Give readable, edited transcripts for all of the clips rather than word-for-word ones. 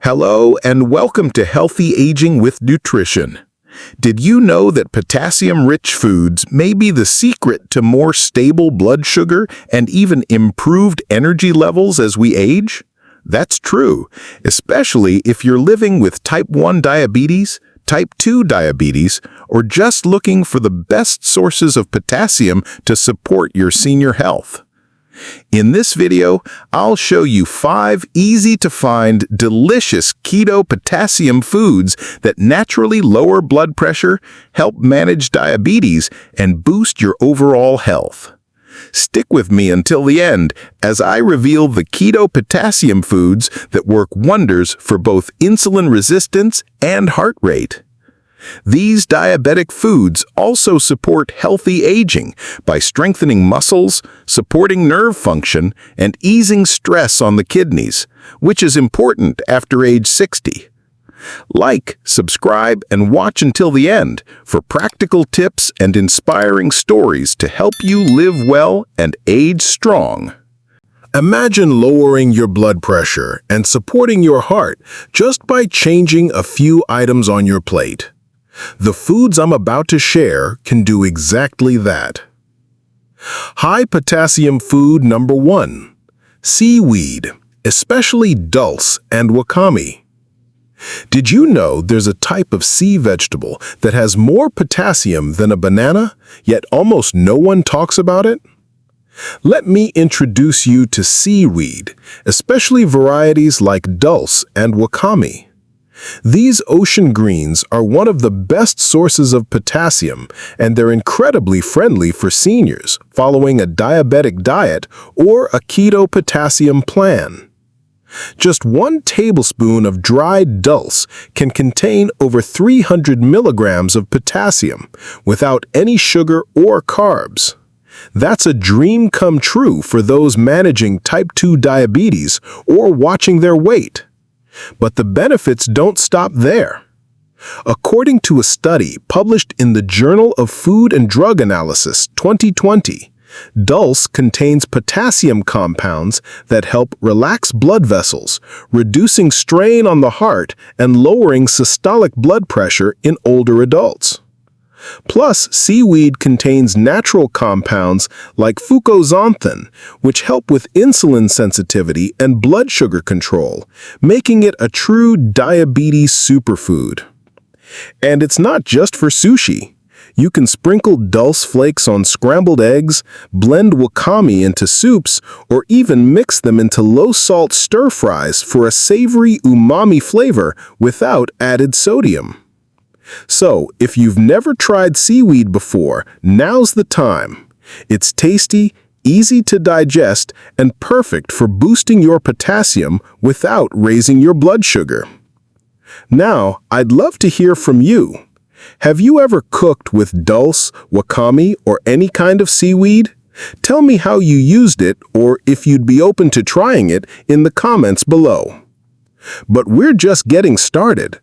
Hello and welcome to Healthy Aging with Nutrition. Did you know that potassium-rich foods may be the secret to more stable blood sugar and even improved energy levels as we age? That's true, especially if you're living with type 1 diabetes, type 2 diabetes, or just looking for the best sources of potassium to support your senior health. In this video, I'll show you 5 easy-to-find, delicious keto potassium foods that naturally lower blood pressure, help manage diabetes, and boost your overall health. Stick with me until the end as I reveal the keto potassium foods that work wonders for both insulin resistance and heart rate. These diabetic foods also support healthy aging by strengthening muscles, supporting nerve function, and easing stress on the kidneys, which is important after age 60. Like, subscribe, and watch until the end for practical tips and inspiring stories to help you live well and age strong. Imagine lowering your blood pressure and supporting your heart just by changing a few items on your plate. The foods I'm about to share can do exactly that. High potassium food number 1. Seaweed, especially dulse and wakame. Did you know there's a type of sea vegetable that has more potassium than a banana, yet almost no one talks about it? Let me introduce you to seaweed, especially varieties like dulse and wakame. These ocean greens are one of the best sources of potassium, and they're incredibly friendly for seniors following a diabetic diet or a keto potassium plan. Just 1 tablespoon of dried dulse can contain over 300 milligrams of potassium without any sugar or carbs. That's a dream come true for those managing type 2 diabetes or watching their weight. But the benefits don't stop there. According to a study published in the Journal of Food and Drug Analysis 2020, dulse contains potassium compounds that help relax blood vessels, reducing strain on the heart and lowering systolic blood pressure in older adults. Plus, seaweed contains natural compounds like fucoxanthin, which help with insulin sensitivity and blood sugar control, making it a true diabetes superfood. And it's not just for sushi. You can sprinkle dulse flakes on scrambled eggs, blend wakame into soups, or even mix them into low-salt stir-fries for a savory umami flavor without added sodium. So, if you've never tried seaweed before, now's the time. It's tasty, easy to digest, and perfect for boosting your potassium without raising your blood sugar. Now, I'd love to hear from you. Have you ever cooked with dulse, wakame, or any kind of seaweed? Tell me how you used it or if you'd be open to trying it in the comments below. But we're just getting started.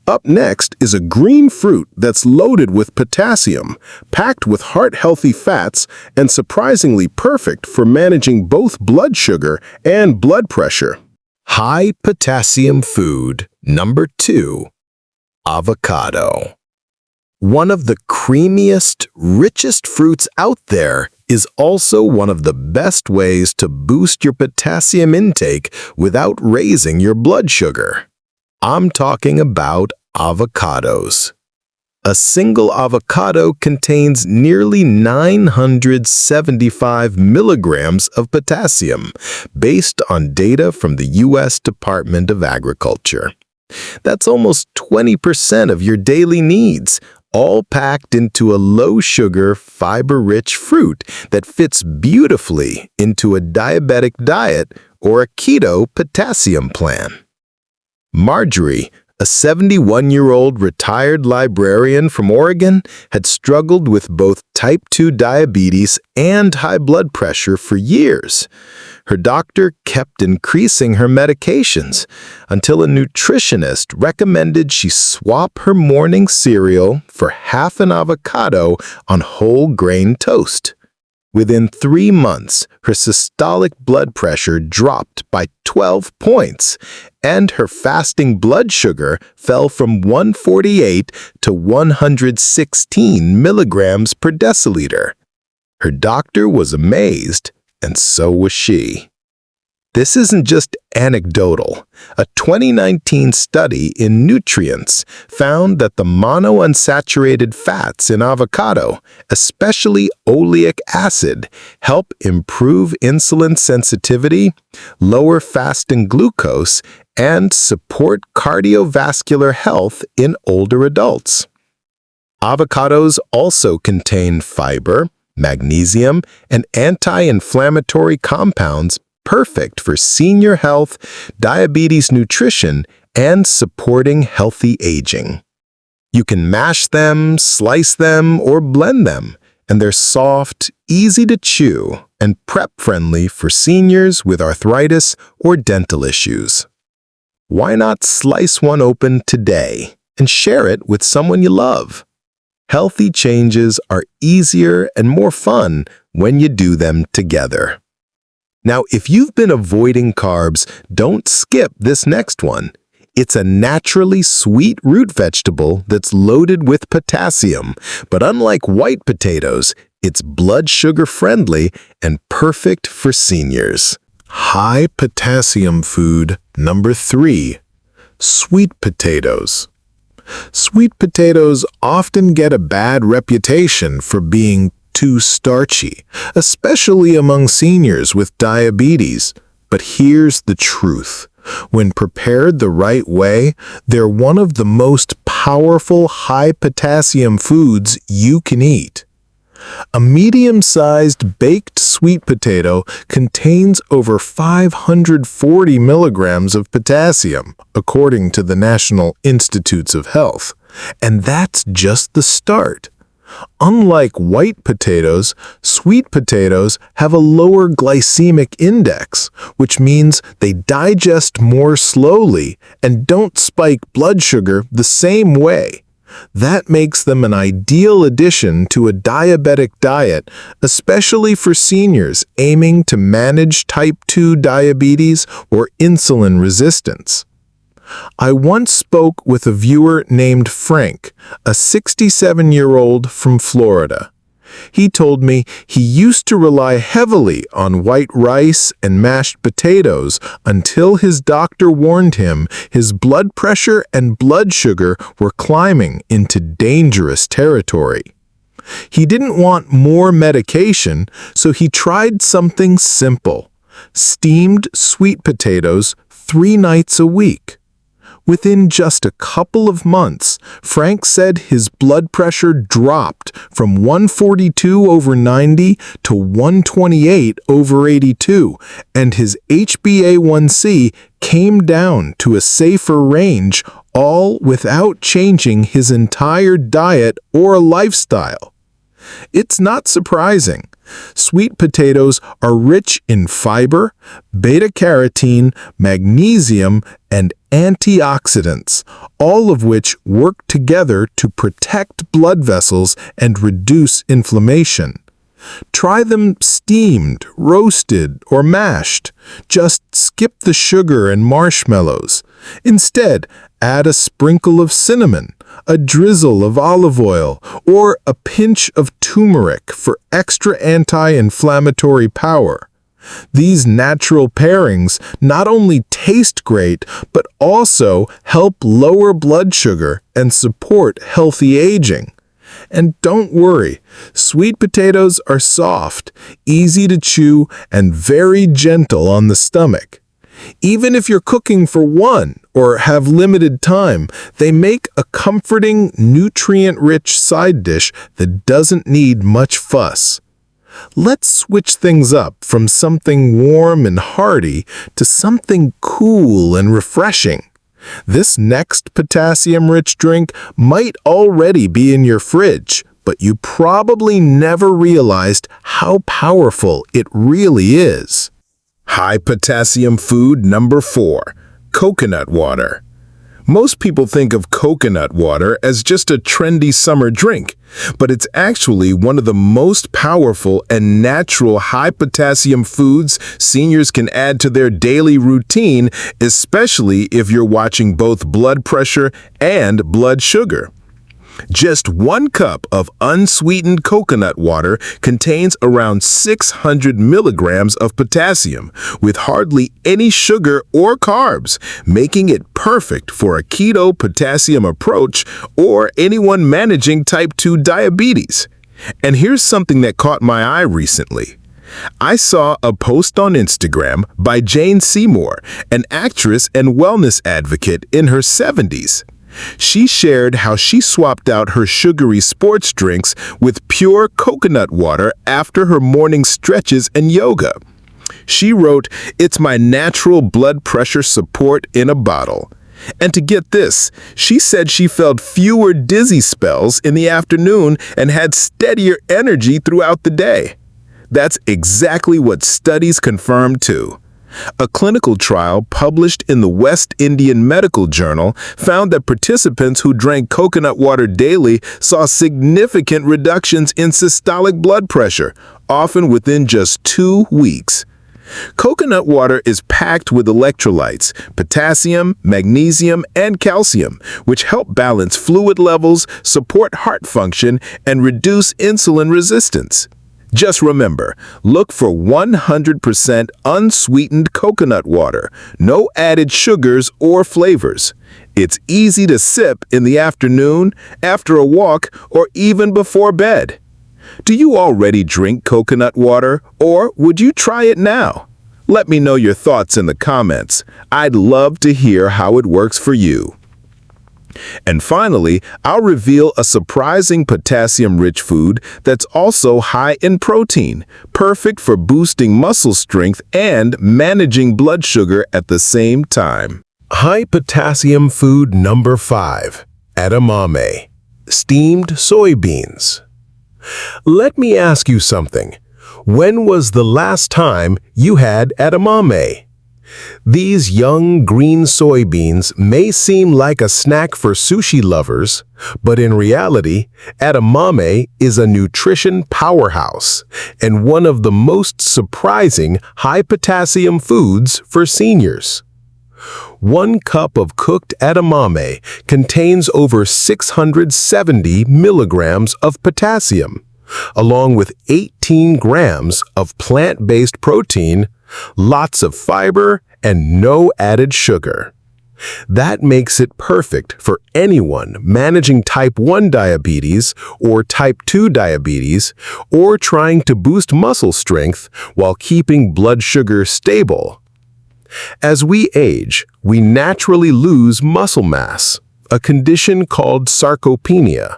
Up next is a green fruit that's loaded with potassium, packed with heart-healthy fats, and surprisingly perfect for managing both blood sugar and blood pressure. High potassium food number 2. Avocado. One of the creamiest, richest fruits out there is also one of the best ways to boost your potassium intake without raising your blood sugar. I'm talking about avocados. A single avocado contains nearly 975 milligrams of potassium, based on data from the U.S. Department of Agriculture. That's almost 20% of your daily needs, all packed into a low-sugar, fiber-rich fruit that fits beautifully into a diabetic diet or a keto potassium plan. Marjorie, a 71-year-old retired librarian from Oregon, had struggled with both type 2 diabetes and high blood pressure for years. Her doctor kept increasing her medications until a nutritionist recommended she swap her morning cereal for half an avocado on whole grain toast. Within 3 months, her systolic blood pressure dropped by 12 points, and her fasting blood sugar fell from 148 to 116 milligrams per deciliter. Her doctor was amazed, and so was she. This isn't just anecdotal. A 2019 study in Nutrients found that the monounsaturated fats in avocado, especially oleic acid, help improve insulin sensitivity, lower fasting glucose, and support cardiovascular health in older adults. Avocados also contain fiber, magnesium, and anti-inflammatory compounds perfect for senior health, diabetes nutrition, and supporting healthy aging. You can mash them, slice them, or blend them, and they're soft, easy to chew, and prep-friendly for seniors with arthritis or dental issues. Why not slice one open today and share it with someone you love? Healthy changes are easier and more fun when you do them together. Now, if you've been avoiding carbs, don't skip this next one. It's a naturally sweet root vegetable that's loaded with potassium, but unlike white potatoes, it's blood sugar friendly and perfect for seniors. High potassium food number 3, sweet potatoes. Sweet potatoes often get a bad reputation for being too starchy, especially among seniors with diabetes. But here's the truth. When prepared the right way, they're one of the most powerful high-potassium foods you can eat. A medium-sized baked sweet potato contains over 540 milligrams of potassium, according to the National Institutes of Health. And that's just the start. Unlike white potatoes, sweet potatoes have a lower glycemic index, which means they digest more slowly and don't spike blood sugar the same way. That makes them an ideal addition to a diabetic diet, especially for seniors aiming to manage type 2 diabetes or insulin resistance. I once spoke with a viewer named Frank, a 67-year-old from Florida. He told me he used to rely heavily on white rice and mashed potatoes until his doctor warned him his blood pressure and blood sugar were climbing into dangerous territory. He didn't want more medication, so he tried something simple: steamed sweet potatoes 3 nights a week. Within just a couple of months, Frank said his blood pressure dropped from 142/90 to 128/82, and his HbA1c came down to a safer range, all without changing his entire diet or lifestyle. It's not surprising. Sweet potatoes are rich in fiber, beta-carotene, magnesium, and antioxidants, all of which work together to protect blood vessels and reduce inflammation. Try them steamed, roasted, or mashed. Just skip the sugar and marshmallows. Instead, add a sprinkle of cinnamon, a drizzle of olive oil, or a pinch of turmeric for extra anti-inflammatory power. These natural pairings not only taste great, but also help lower blood sugar and support healthy aging. And don't worry, sweet potatoes are soft, easy to chew, and very gentle on the stomach. Even if you're cooking for one or have limited time, they make a comforting, nutrient-rich side dish that doesn't need much fuss. Let's switch things up from something warm and hearty to something cool and refreshing. This next potassium-rich drink might already be in your fridge, but you probably never realized how powerful it really is. High potassium food number 4, coconut water. Most people think of coconut water as just a trendy summer drink, but it's actually one of the most powerful and natural high-potassium foods seniors can add to their daily routine, especially if you're watching both blood pressure and blood sugar. Just 1 cup of unsweetened coconut water contains around 600 milligrams of potassium, with hardly any sugar or carbs, making it perfect for a keto potassium approach or anyone managing type 2 diabetes. And here's something that caught my eye recently. I saw a post on Instagram by Jane Seymour, an actress and wellness advocate in her 70s. She shared how she swapped out her sugary sports drinks with pure coconut water after her morning stretches and yoga. She wrote, "It's my natural blood pressure support in a bottle." And to get this, she said she felt fewer dizzy spells in the afternoon and had steadier energy throughout the day. That's exactly what studies confirm too. A clinical trial published in the West Indian Medical Journal found that participants who drank coconut water daily saw significant reductions in systolic blood pressure, often within just 2 weeks. Coconut water is packed with electrolytes, potassium, magnesium, and calcium, which help balance fluid levels, support heart function, and reduce insulin resistance. Just remember, look for 100% unsweetened coconut water, no added sugars or flavors. It's easy to sip in the afternoon, after a walk, or even before bed. Do you already drink coconut water, or would you try it now? Let me know your thoughts in the comments. I'd love to hear how it works for you. And finally, I'll reveal a surprising potassium-rich food that's also high in protein, perfect for boosting muscle strength and managing blood sugar at the same time. High potassium food number 5, edamame, steamed soybeans. Let me ask you something. When was the last time you had edamame? These young green soybeans may seem like a snack for sushi lovers, but in reality, edamame is a nutrition powerhouse and one of the most surprising high-potassium foods for seniors. 1 cup of cooked edamame contains over 670 milligrams of potassium, along with 18 grams of plant-based protein, lots of fiber, and no added sugar. That makes it perfect for anyone managing type 1 diabetes or type 2 diabetes or trying to boost muscle strength while keeping blood sugar stable. As we age, we naturally lose muscle mass, a condition called sarcopenia.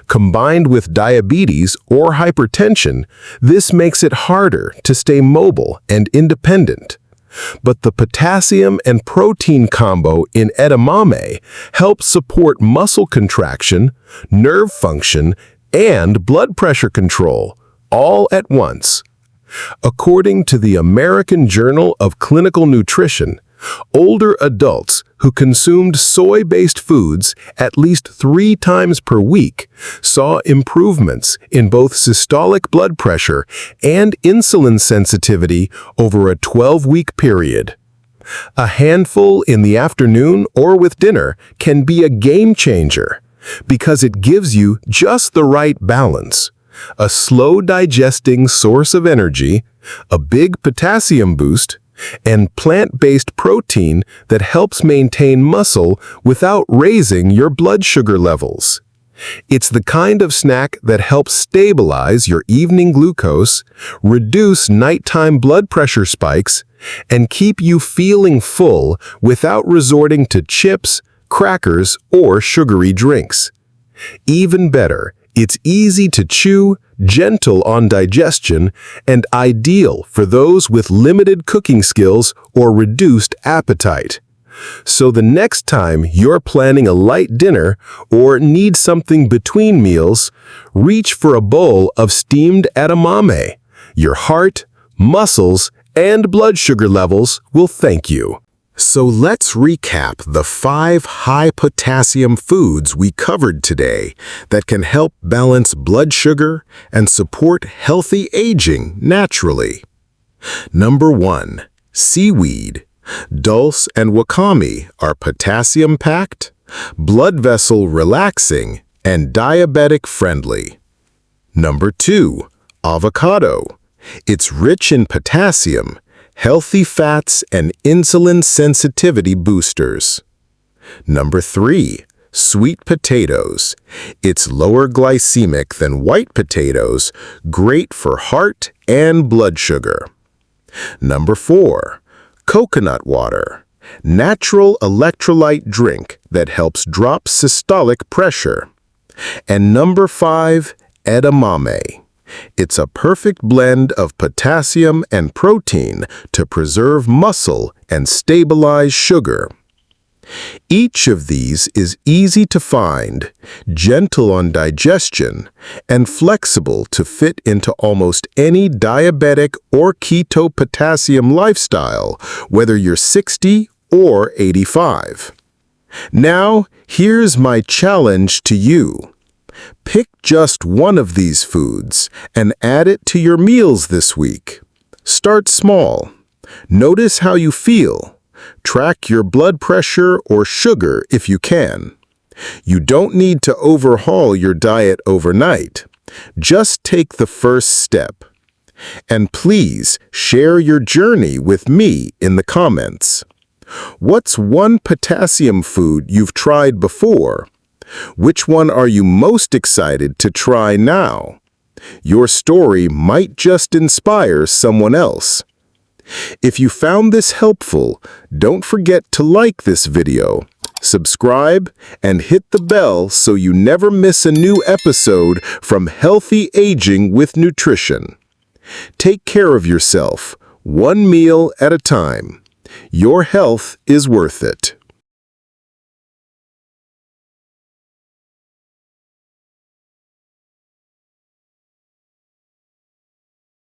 Combined with diabetes or hypertension, this makes it harder to stay mobile and independent. But the potassium and protein combo in edamame helps support muscle contraction, nerve function, and blood pressure control, all at once. According to the American Journal of Clinical Nutrition, older adults who consumed soy-based foods at least 3 times per week saw improvements in both systolic blood pressure and insulin sensitivity over a 12-week period. A handful in the afternoon or with dinner can be a game changer because it gives you just the right balance. A slow digesting source of energy, a big potassium boost, and plant-based protein that helps maintain muscle without raising your blood sugar levels. It's the kind of snack that helps stabilize your evening glucose, reduce nighttime blood pressure spikes, and keep you feeling full without resorting to chips, crackers, or sugary drinks. Even better, it's easy to chew, gentle on digestion, and ideal for those with limited cooking skills or reduced appetite. So the next time you're planning a light dinner or need something between meals, reach for a bowl of steamed edamame. Your heart, muscles, and blood sugar levels will thank you. So let's recap the 5 high-potassium foods we covered today that can help balance blood sugar and support healthy aging naturally. Number 1. Seaweed. Dulse and Wakame are potassium-packed, blood vessel relaxing, and diabetic friendly. Number 2. Avocado. It's rich in potassium, healthy fats, and insulin sensitivity boosters. Number 3. Sweet potatoes. It's lower glycemic than white potatoes, great for heart and blood sugar. Number 4. Coconut water. Natural electrolyte drink that helps drop systolic pressure. And number 5. Edamame. It's a perfect blend of potassium and protein to preserve muscle and stabilize sugar. Each of these is easy to find, gentle on digestion, and flexible to fit into almost any diabetic or keto potassium lifestyle, whether you're 60 or 85. Now, here's my challenge to you. Pick just one of these foods and add it to your meals this week. Start small. Notice how you feel. Track your blood pressure or sugar if you can. You don't need to overhaul your diet overnight. Just take the first step. And please share your journey with me in the comments. What's one potassium food you've tried before? Which one are you most excited to try now? Your story might just inspire someone else. If you found this helpful, don't forget to like this video, subscribe, and hit the bell so you never miss a new episode from Healthy Aging with Nutrition. Take care of yourself, one meal at a time. Your health is worth it.